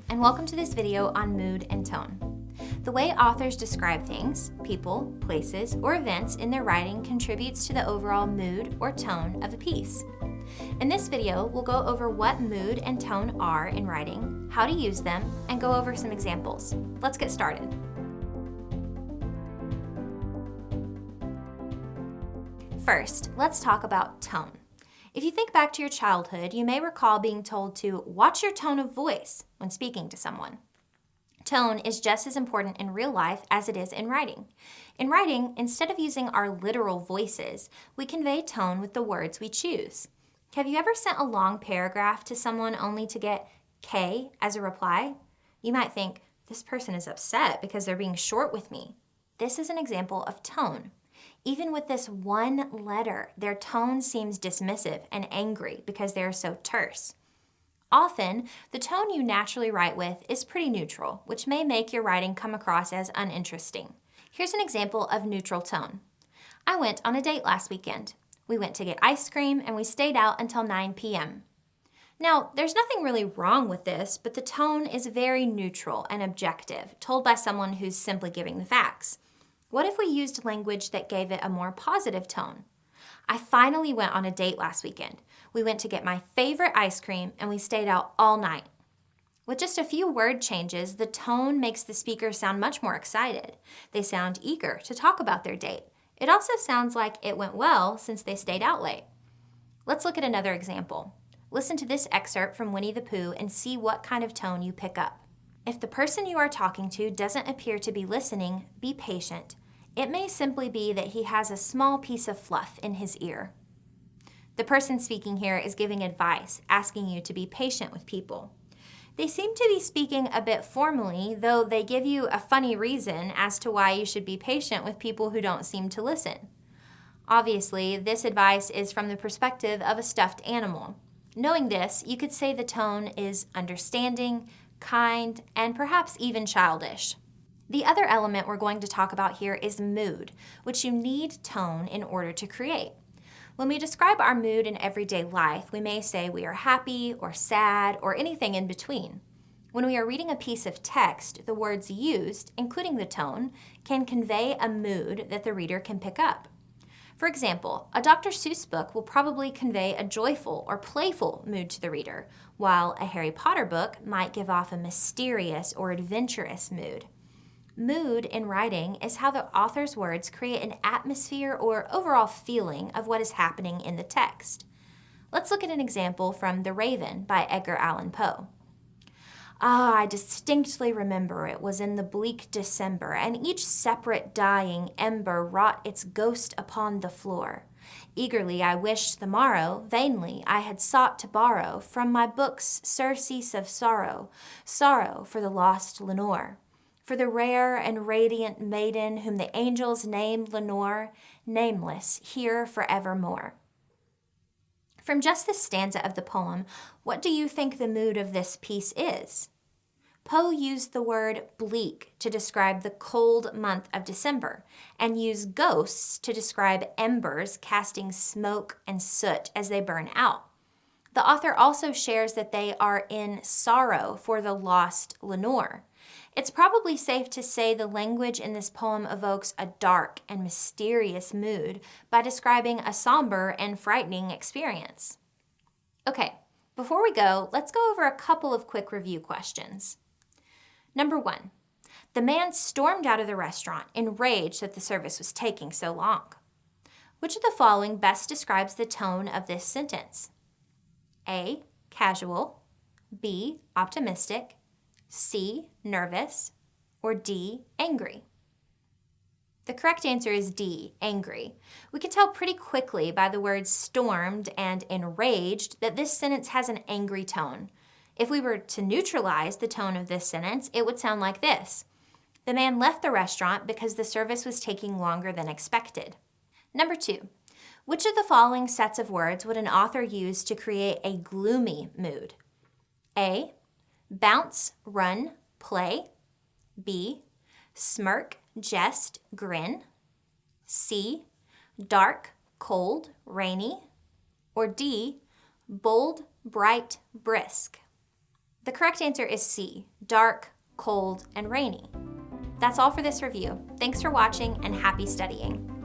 and welcome to this video on mood and tone. The way authors describe things, people, places, or events in their writing contributes to the overall mood or tone of a piece. In this video, we'll go over what mood and tone are in writing, how to use them, and go over some examples. Let's get started. First, let's talk about tone. If you think back to your childhood, you may recall being told to watch your tone of voice when speaking to someone. Tone is just as important in real life as it is in writing. In writing, instead of using our literal voices, we convey tone with the words we choose. Have you ever sent a long paragraph to someone only to get K as a reply? You might think, this person is upset because they're being short with me. This is an example of tone. Even with this one letter, their tone seems dismissive and angry because they are so terse. Often, the tone you naturally write with is pretty neutral, which may make your writing come across as uninteresting. Here's an example of neutral tone. I went on a date last weekend. We went to get ice cream and we stayed out until 9 p.m. Now, there's nothing really wrong with this, but the tone is very neutral and objective, told by someone who's simply giving the facts. What if we used language that gave it a more positive tone? I finally went on a date last weekend. We went to get my favorite ice cream and we stayed out all night. With just a few word changes, the tone makes the speaker sound much more excited. They sound eager to talk about their date. It also sounds like it went well since they stayed out late. Let's look at another example. Listen to this excerpt from Winnie the Pooh and see what kind of tone you pick up. If the person you are talking to doesn't appear to be listening, be patient. It may simply be that he has a small piece of fluff in his ear. The person speaking here is giving advice, asking you to be patient with people. They seem to be speaking a bit formally, though they give you a funny reason as to why you should be patient with people who don't seem to listen. Obviously, this advice is from the perspective of a stuffed animal. Knowing this, you could say the tone is understanding, kind, and perhaps even childish. The other element we're going to talk about here is mood, which you need tone in order to create. When we describe our mood in everyday life, we may say we are happy or sad or anything in between. When we are reading a piece of text, the words used, including the tone, can convey a mood that the reader can pick up. For example, a Dr. Seuss book will probably convey a joyful or playful mood to the reader, while a Harry Potter book might give off a mysterious or adventurous mood. Mood in writing is how the author's words create an atmosphere or overall feeling of what is happening in the text. Let's look at an example from The Raven by Edgar Allan Poe. I distinctly remember it was in the bleak December, and each separate dying ember wrought its ghost upon the floor. Eagerly I wished the morrow, vainly I had sought to borrow from my books surcease of sorrow, sorrow for the lost Lenore. For the rare and radiant maiden whom the angels named Lenore, nameless here forevermore. From just this stanza of the poem, what do you think the mood of this piece is? Poe used the word bleak to describe the cold month of December, and used ghosts to describe embers casting smoke and soot as they burn out. The author also shares that they are in sorrow for the lost Lenore. It's probably safe to say the language in this poem evokes a dark and mysterious mood by describing a somber and frightening experience. Okay, before we go, let's go over a couple of quick review questions. Number 1, the man stormed out of the restaurant, enraged that the service was taking so long. Which of the following best describes the tone of this sentence? A, casual, B, optimistic, C, nervous, or D, angry? The correct answer is D, angry. We can tell pretty quickly by the words stormed and enraged that this sentence has an angry tone. If we were to neutralize the tone of this sentence, it would sound like this. The man left the restaurant because the service was taking longer than expected. Number 2, which of the following sets of words would an author use to create a gloomy mood? A, bounce, run, play. B, smirk, jest, grin. C, dark, cold, rainy. Or D, bold, bright, brisk. The correct answer is C, dark, cold, and rainy. That's all for this review. Thanks for watching and happy studying.